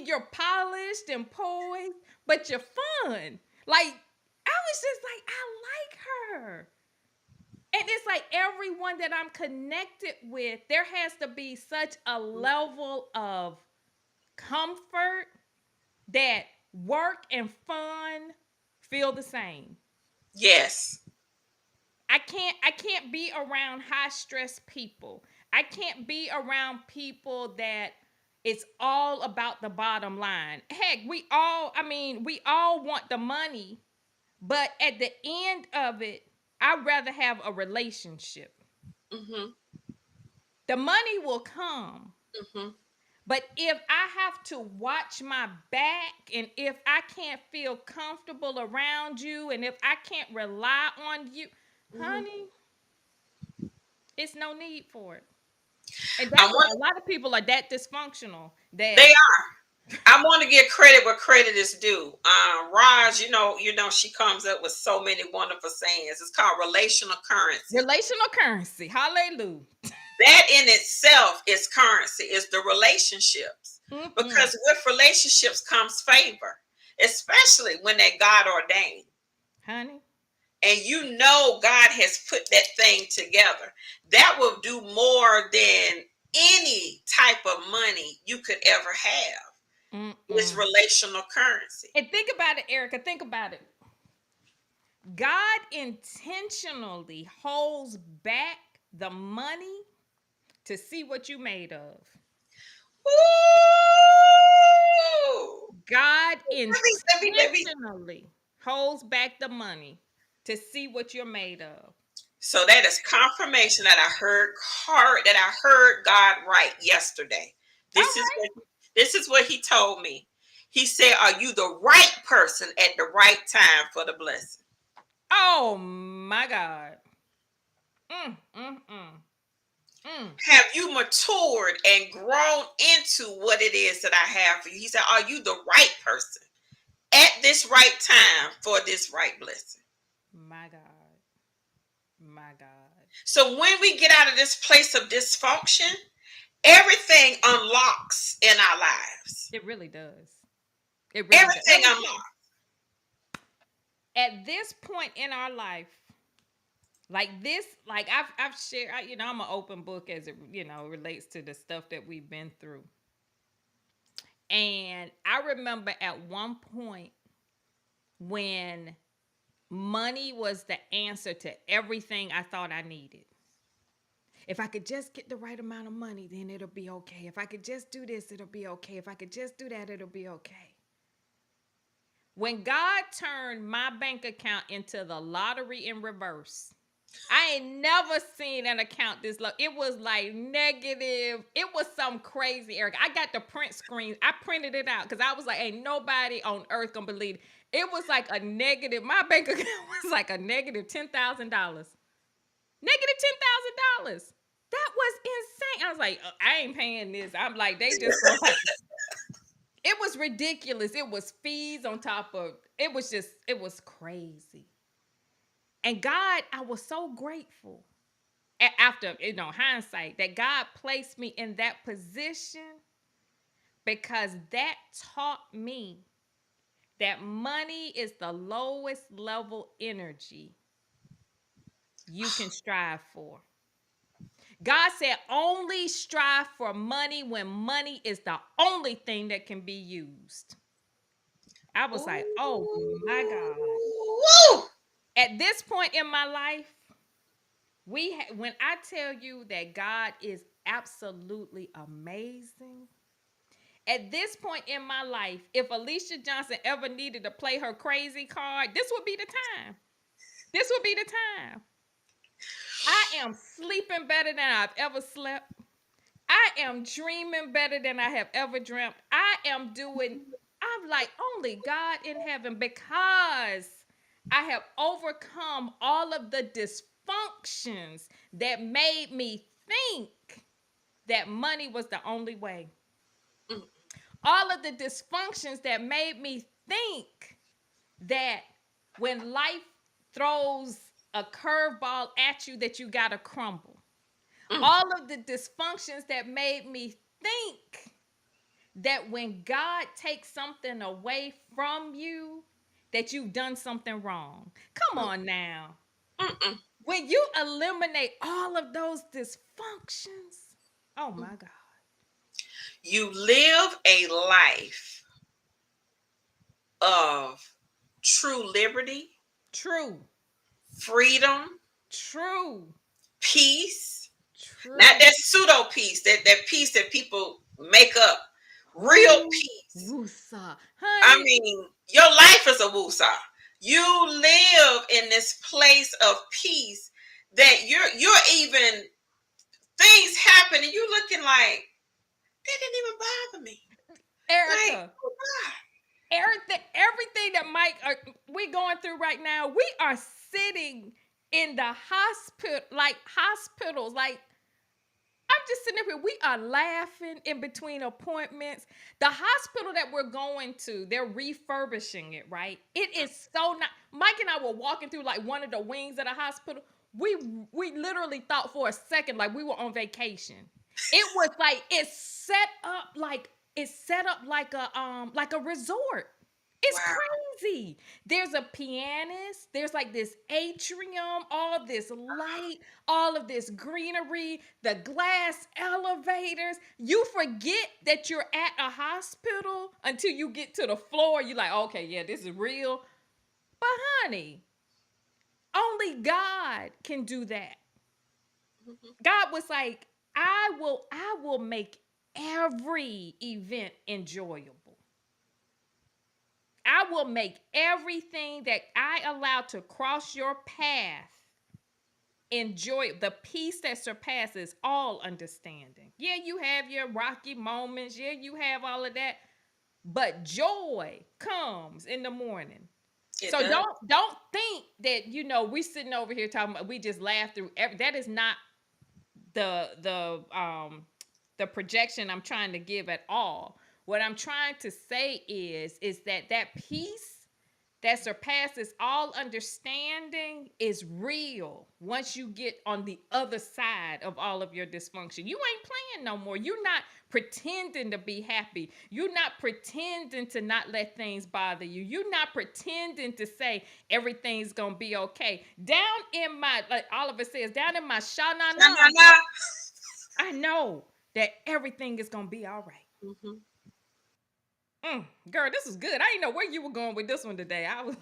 you're polished and poised, but you're fun. Like I was just like, I like her. And it's like everyone that I'm connected with, there has to be such a level of comfort that work and fun feel the same. Yes. I can't be around high stress people. I can't be around people that it's all about the bottom line. Heck, we all want the money, but at the end of it, I'd rather have a relationship. Mm-hmm. The money will come, Mm-hmm. but if I have to watch my back and if I can't feel comfortable around you and if I can't rely on you, Mm-hmm. honey, it's no need for it. And I that's want. why a lot of people are that dysfunctional that They are. I want to give credit where credit is due. Raj, she comes up with so many wonderful sayings. It's called relational currency. relational currency. Hallelujah. That in itself is currency. Is the relationships, Mm-mm. because with relationships comes favor, especially when they're God ordained. Honey. And God has put that thing together. That will do more than any type of money you could ever have. It's Mm-mm. relational currency. And think about it, Erica. Think about it. God intentionally holds back the money to see what you made of. Ooh. God Let me. intentionally holds back the money to see what you're made of. So that is confirmation that I heard God right yesterday. All This is right. what this is what He told me. He said, "Are you the right person at the right time for the blessing? Oh my God. Mm, mm, mm, mm. Have you matured and grown into what it is that I have for you?" He said, "Are you the right person at this right time for this right blessing?" My God. My God. So when we get out of this place of dysfunction, everything unlocks in our lives. It really does. It really does. Everything unlocks. At this point in our life, like this, like I've shared, I'm an open book as it relates to the stuff that we've been through. And I remember at one point when money was the answer to everything I thought I needed. If I could just get the right amount of money, then it'll be okay. If I could just do this, it'll be okay. If I could just do that, it'll be okay. When God turned my bank account into the lottery in reverse, I ain't never seen an account this low. It was like negative. It was some crazy, Eric. I got the print screen. I printed it out because I was like, ain't nobody on earth gonna believe it. It was like a negative. My bank account was like a negative $10,000. Negative $10,000. That was insane. I was like, I ain't paying this. I'm like, they just gonna like. It was ridiculous. It was fees on top of. It was crazy. And God, I was so grateful after, hindsight, that God placed me in that position because that taught me that money is the lowest level energy you can strive for. God said only strive for money when money is the only thing that can be used. I was like, oh my God. Ooh. At this point in my life, when I tell you that God is absolutely amazing, at this point in my life, if Alicia Johnson ever needed to play her crazy card, this would be the time. This would be the time. I am sleeping better than I've ever slept. I am dreaming better than I have ever dreamt. I'm like, only God in heaven, because I have overcome all of the dysfunctions that made me think that money was the only way. Mm. All of the dysfunctions that made me think that when life throws a curveball at you, that you got to crumble. Mm. All of the dysfunctions that made me think that when God takes something away from you, that you've done something wrong. Come Mm. on now. Mm. When you eliminate all of those dysfunctions, oh Mm. my God. You live a life of true liberty, True. freedom, True. peace. Not True. that pseudo peace, that peace that people make up. Real Who? peace. Wusa. I Honey. mean, your life is a woosah. You live in this place of peace that you're even things happen and you looking like that didn't even bother me. Like, Erica. oh God. Everything that Mike we going through right now, we are sitting in the hospitals. Like, I'm just sitting up here. We are laughing in between appointments. The hospital that we're going to, they're refurbishing it, right? It is so not. Mike and I were walking through like one of the wings of the hospital. We literally thought for a second like we were on vacation. It was like it's set up like a resort. It's Wow. crazy. There's a pianist. There's like this atrium, all of this light, all of this greenery, the glass elevators. You forget that you're at a hospital until you get to the floor. You're like, okay, yeah, this is real. But honey, only God can do that. Mhm. God was like, I will make every event enjoyable. I will make everything that I allow to cross your path enjoy, the peace that surpasses all understanding. Yeah, you have your rocky moments. Yeah, you have all of that. But joy comes in the morning. It So does. don't think that we sitting over here talking about we just laugh through that is not the projection I'm trying to give at all. What I'm trying to say is that peace that surpasses all understanding is real once you get on the other side of all of your dysfunction. You ain't playing no more. You're not pretending to be happy. You're not pretending to not let things bother you. You're not pretending to say everything's gonna be okay. Down in my, like Oliver says, down in my Na, na, sha-na-na, na. I know that everything is gonna be all right. Mhm. Girl, this was good. I didn't know where you were going with this one today. I was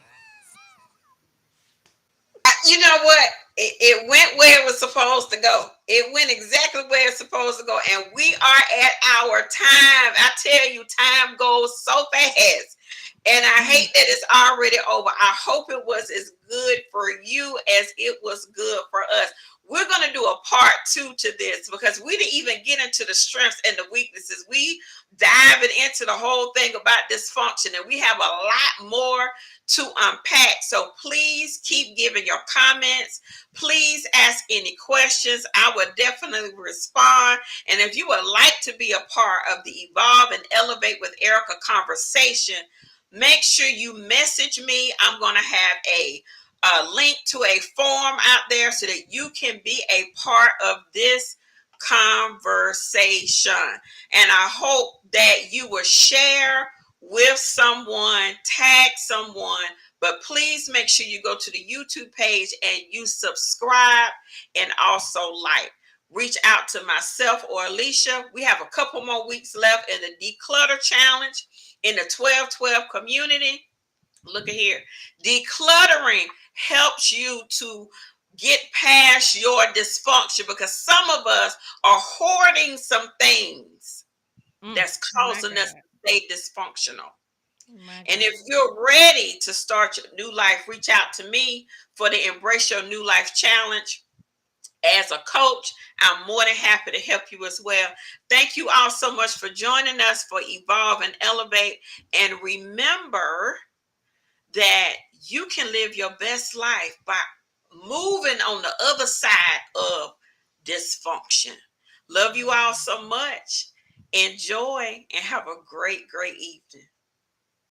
You know what? It went where it was supposed to go. It went exactly where it's supposed to go. And we are at our time. I tell you, time goes so fast. And I hate Mm. that it's already over. I hope it was as good for you as it was good for us. We're going to do a part two to this because we didn't even get into the strengths and the weaknesses. We diving into the whole thing about dysfunction, and we have a lot more to unpack. So please keep giving your comments. Please ask any questions. I would definitely respond. And if you would like to be a part of the Evolve and Elevate with Erica conversation, make sure you message me. I'm going to have a link to a form out there so that you can be a part of this conversation. And I hope that you will share with someone, tag someone, but please make sure you go to the YouTube page and you subscribe and also like. Reach out to myself or Alicia. We have a couple more weeks left in the declutter challenge in the 12-12 community. Look at here. Decluttering helps you to get past your dysfunction because some of us are hoarding some things Mm. that's My causing us God. to stay dysfunctional. My And if God. you're ready to start your new life, reach out to me for the Embrace Your New Life Challenge. As a coach, I'm more than happy to help you as well. Thank you all so much for joining us for Evolve and Elevate. And remember that you can live your best life by moving on the other side of dysfunction. Love you all so much. Enjoy and have a great, great evening.